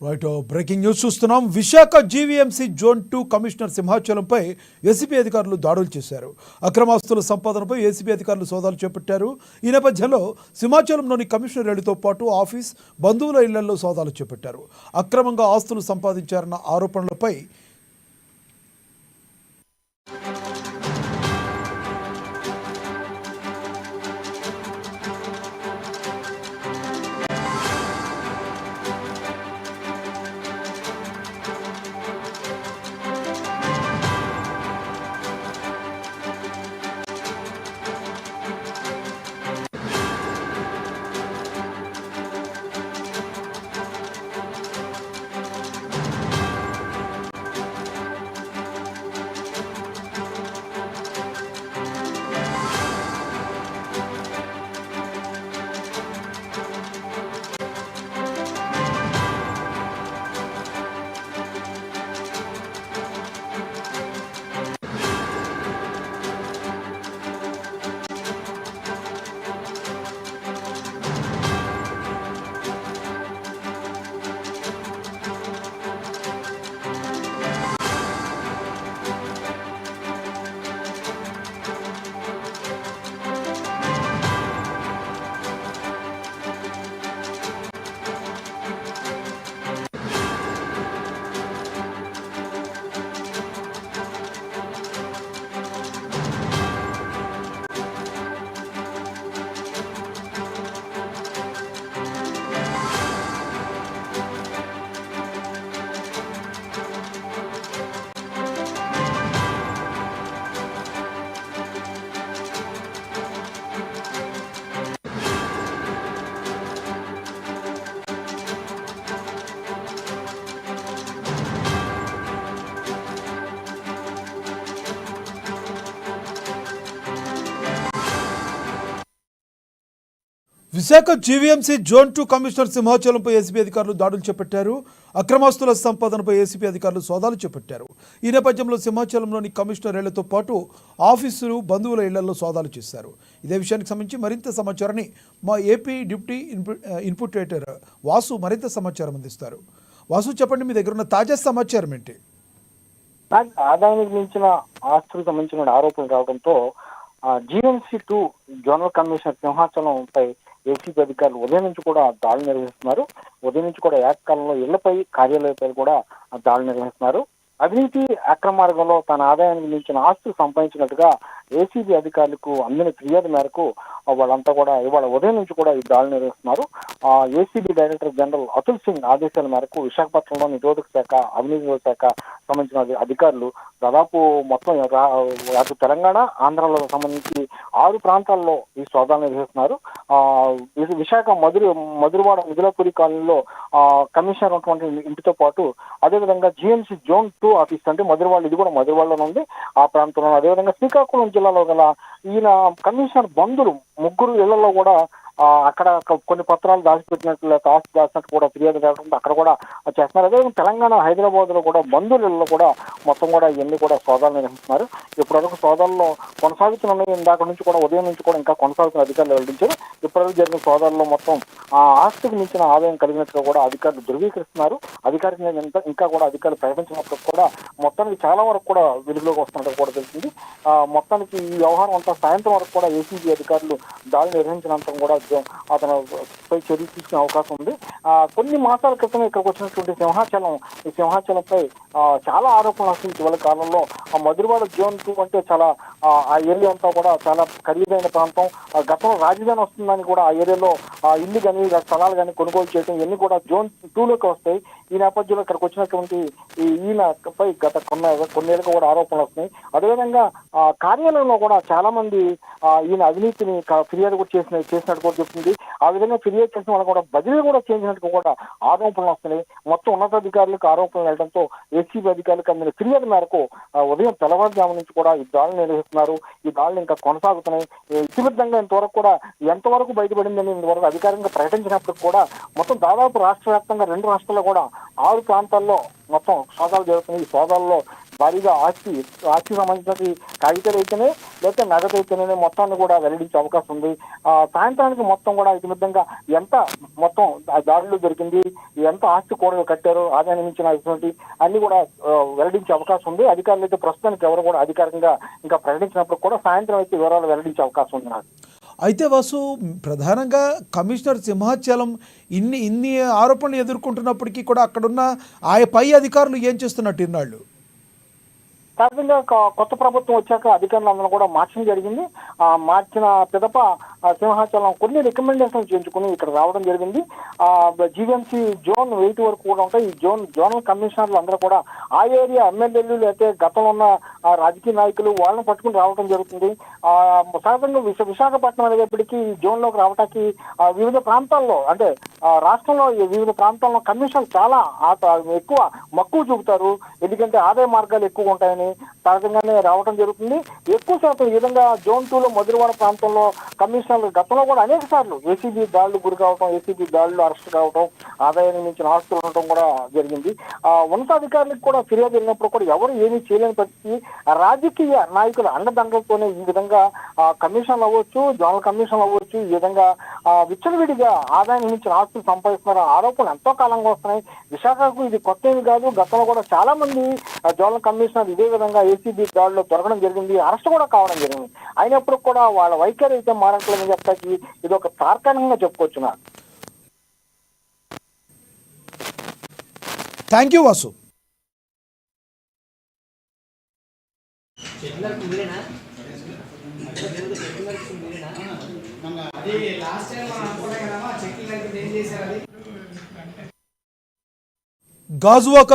Right breaking news చూస్తున్నాం. Visakha GVMC zone 2 commissioner సింహాచలంపై ACB అధికారులు దాడులు చేశారు. అక్రమాస్తుల సంపాదనపై ఏసీబీ అధికారులు సోదాలు చేపట్టారు. ఈ నేపథ్యంలో సింహాచలంలోని కమిషనర్ ఇళ్లతో పాటు ఆఫీస్, బంధువుల ఇళ్లలో సోదాలు చేపట్టారు. అక్రమంగా ఆస్తులు సంపాదించారన్న ఆరోపణలపై విశాఖ జీవీఎంసీ జోన్ 2 కమిషనర్ సింహాచలంపై ఏసీబీ అధికారులు దాడులు చేపట్టారు. అక్రమాస్తుల సంపాదనపై ఏసీబీ అధికారులు సోదాలు చేపట్టారు. ఈ నేపథ్యంలో సింహాచలంలోని కమిషనర్ ఇళ్లతో పాటు ఆఫీసులు, బంధువుల ఇళ్లలో సోదాలు చేశారు. ఇదే విషయానికి సంబంధించి మరింత సమాచారాన్ని మా AP deputy input editor Vasu మరింత సమాచారం అందిస్తారు. వాసు, చెప్పండి, మీ దగ్గర ఉన్న తాజా సమాచారం ఏంటి? ఆదాయానికి మించిన ఆస్తులకు సంబంధించిన ఆరోపణలు రావడంతో జీవీఎంసీ 2 జోనల్ కమిషనర్ సింహాచలంపై ఏసీబీ అధికారులు ఉదయం నుంచి కూడా దాడులు నిర్వహిస్తున్నారు. ఉదయం నుంచి కూడా ఏకకాలంలో ఇళ్లపై, కార్యాలయాలపై కూడా దాడులు నిర్వహిస్తున్నారు. అవినీతి అక్రమ మార్గంలో తన ఆదాయానికి మించిన ఆస్తులు సంపాదించినట్టుగా ఏసీబీ అధికారులకు అందిన ఫిర్యాదు మేరకు వాళ్ళంతా కూడా ఇవాళ ఉదయం నుంచి కూడా ఈ దాడులు నిర్వహిస్తున్నారు. ACB director general Atul Singh ఆదేశాల మేరకు విశాఖపట్నంలో నిరోధక శాఖ, అవినీతి శాఖ సంబంధించిన అధికారులు దాదాపు మొత్తం అటు తెలంగాణ, ఆంధ్రాలో సంబంధించి 6 ప్రాంతాల్లో ఈ సోదాలు నిర్వహిస్తున్నారు. విశాఖ మధురవాడ మిథులాపురి కాలనీలో కమిషనర్ ఉన్నటువంటి ఇంటితో పాటు అదేవిధంగా జీఎంసీ జోన్ 2 ఆఫీస్, అంటే మధురవాడ, ఇది కూడా మధురవాడలో ఉంది, ఆ ప్రాంతంలో. అదేవిధంగా శ్రీకాకుళం జిల్లాలో గల ఈయన కమిషనర్ బంధువులు 3 ఇళ్లలో కూడా అక్కడ కొన్ని పత్రాలు దాచిపెట్టినట్లు, ఆస్తి దాచినట్టు కూడా ఫిర్యాదు రావడంతో అక్కడ కూడా చేస్తున్నారు. అదేవిధంగా తెలంగాణ, హైదరాబాద్ లో కూడా బంధువులలో కూడా మొత్తం కూడా ఇవన్నీ కూడా సోదాలు నిర్వహిస్తున్నారు. ఇప్పటివరకు సోదాల్లో కొనసాగుతున్నాయి. ఇందాక నుంచి కూడా ఉదయం నుంచి కూడా ఇంకా కొనసాగుతున్న అధికారులు వెల్లడించారు. ఇప్పటివరకు జరిగిన సోదాల్లో మొత్తం ఆస్తికి మించిన ఆదాయం కలిగినట్టుగా కూడా అధికారులు ధృవీకరిస్తున్నారు. అధికారికంగా ఇంకా కూడా అధికారులు ప్రకటించినప్పుడు కూడా మొత్తానికి చాలా వరకు కూడా వెలుగులోకి వస్తున్నట్టు కూడా తెలిసింది. మొత్తానికి ఈ వ్యవహారం అంతా సాయంత్రం వరకు కూడా ఏసీబీ అధికారులు దాడులు నిర్వహించినంత కూడా అతను పై చర్యలు తీసుకునే అవకాశం ఉంది. కొన్ని మాసాల క్రితం ఇక్కడికి వచ్చినటువంటి ఈ సింహాచలంపై చాలా ఆరోపణలు వస్తుంది. ఇటీవల కాలంలో ఆ మధురవాడ జోన్ 2 అంటే చాలా ఆ ఏరియా అంతా కూడా చాలా ఖరీదైన ప్రాంతం. గతంలో రాజధాని వస్తుందని కూడా ఆ ఏరియాలో ఇల్లు కానీ, స్థలాలు కానీ కొనుగోలు చేయడం ఇవన్నీ కూడా జోన్ 2లోకి వస్తాయి. ఈ నేపథ్యంలో ఇక్కడికి వచ్చినటువంటి ఈయనపై గత కొన్నేళ్ళుగా కూడా ఆరోపణలు వస్తున్నాయి. అదేవిధంగా కార్యాలయంలో కూడా చాలా మంది ఈయన అవినీతిని ఫిర్యాదు కూడా చేసినట్టు కూడా చెప్తుంది. ఆ విధంగా ఫిర్యాదు చేసిన వాళ్ళు కూడా బదిలీ కూడా చేసినట్టు కూడా ఆరోపణలు వస్తున్నాయి. మొత్తం ఉన్నతాధికారులకు ఆరోపణలు వెళ్ళడంతో ఏసీబీ అధికారులకు అందిన ఫిర్యాదు మేరకు ఉదయం తెల్లవారుజాము నుంచి కూడా ఈ దాడులు నిర్వహిస్తున్నారు. ఈ దాడులు ఇంకా కొనసాగుతున్నాయి. ఇతిమిద్దంగా ఇంతవరకు కూడా ఎంతవరకు బయటపడిందని ఇంతవరకు అధికారికంగా ప్రకటించినప్పటికి కూడా మొత్తం దాదాపు రాష్ట్ర వ్యాప్తంగా 2 రాష్ట్రాల్లో కూడా 6 ప్రాంతాల్లో మొత్తం సోదాలు జరుగుతున్నాయి. ఈ సోదాల్లో భారీగా ఆస్తి సంబంధించిన కాగితాలు అయితేనే లేకపోతే నగదు అయితేనే మొత్తాన్ని కూడా వెల్లడించే అవకాశం ఉంది. సాయంత్రానికి మొత్తం కూడా ఇతిమిద్దంగా ఎంత మొత్తం దాడులు జరిగింది, ఎంత ఆస్తి కూడా కట్టారు, ఆదాయం మించినటువంటి అన్ని కూడా వెల్లడించే అవకాశం ఉంది. అధికారులు అయితే ప్రస్తుతానికి ఎవరు కూడా అధికారికంగా ఇంకా ప్రకటించినప్పుడు కూడా సాయంత్రం అయితే వివరాలు వెల్లడించే అవకాశం ఉంది నాకు. అయితే వాసు, ప్రధానంగా కమిషనర్ సింహాచలం ఇన్ని ఆరోపణలు ఎదుర్కొంటున్నప్పటికీ కూడా అక్కడున్న పై అధికారులు ఏం చేస్తున్నట్టు ఇన్నాళ్ళు? సహజంగా కొత్త ప్రభుత్వం వచ్చాక అధికారులందరూ కూడా మార్చడం జరిగింది. మార్చిన పిదప సింహాచలం కొన్ని రికమెండేషన్లు చేయించుకుని ఇక్కడ రావడం జరిగింది. జీవీఎంసీ జోన్ 8 వరకు కూడా ఉంటాయి. ఈ జోనల్ కమిషనర్లు అందరూ కూడా ఆ ఏరియా ఎమ్మెల్యేలు లేకపోతే గతంలో ఉన్న రాజకీయ నాయకులు వాళ్ళని పట్టుకుని రావడం జరుగుతుంది. సహజంగా విశాఖపట్నం అనేటప్పటికీ ఈ జోన్లోకి రావడానికి వివిధ ప్రాంతాల్లో అంటే రాష్ట్రంలో వివిధ ప్రాంతాల్లో కమిషనర్లు చాలా ఎక్కువ మక్కువ చూపుతారు. ఎందుకంటే ఆదాయ మార్గాలు ఎక్కువ ఉంటాయని సహజంగానే రావడం జరుగుతుంది. ఎక్కువ శాతం ఈ విధంగా జోన్ 2లో మధురవాడ ప్రాంతంలో కమిషనర్లు గతంలో కూడా అనేక సార్లు ఏసీబీ దాడులు గురి కావడం, ఏసీబీ దాడులు అరెస్ట్ కావడం, ఆదాయాన్ని మించిన ఆస్తులు ఉండటం కూడా జరిగింది. ఉన్నతాధికారులకు కూడా ఫిర్యాదు వెళ్ళినప్పుడు కూడా ఎవరు ఏమీ చేయలేని పరిస్థితి. రాజకీయ నాయకుల అండదండలతోనే ఈ విధంగా కమిషన్లు అవ్వచ్చు, జోనల్ కమిషన్లు అవ్వచ్చు, ఈ విధంగా విచ్చలవిడిగా ఆదాయాన్ని మించిన ఆస్తులు సంపాదిస్తున్న ఆరోపణలు ఎంతో కాలంగా వస్తున్నాయి. విశాఖకు ఇది కొత్త ఏమి కాదు. గతంలో కూడా చాలా మంది జోనల్ కమిషనర్ ఇదే విధంగా ఏసీబీ దాడిలో దొరకడం జరిగింది, అరెస్ట్ కూడా కావడం జరిగింది. అయినప్పుడు కూడా వాళ్ళ వైఖరి అయితే మారట్లేదని చెప్పడానికి ఇది ఒక తార్కాణంగా చెప్పుకోవచ్చు. Thank you Vasu. గాజువాక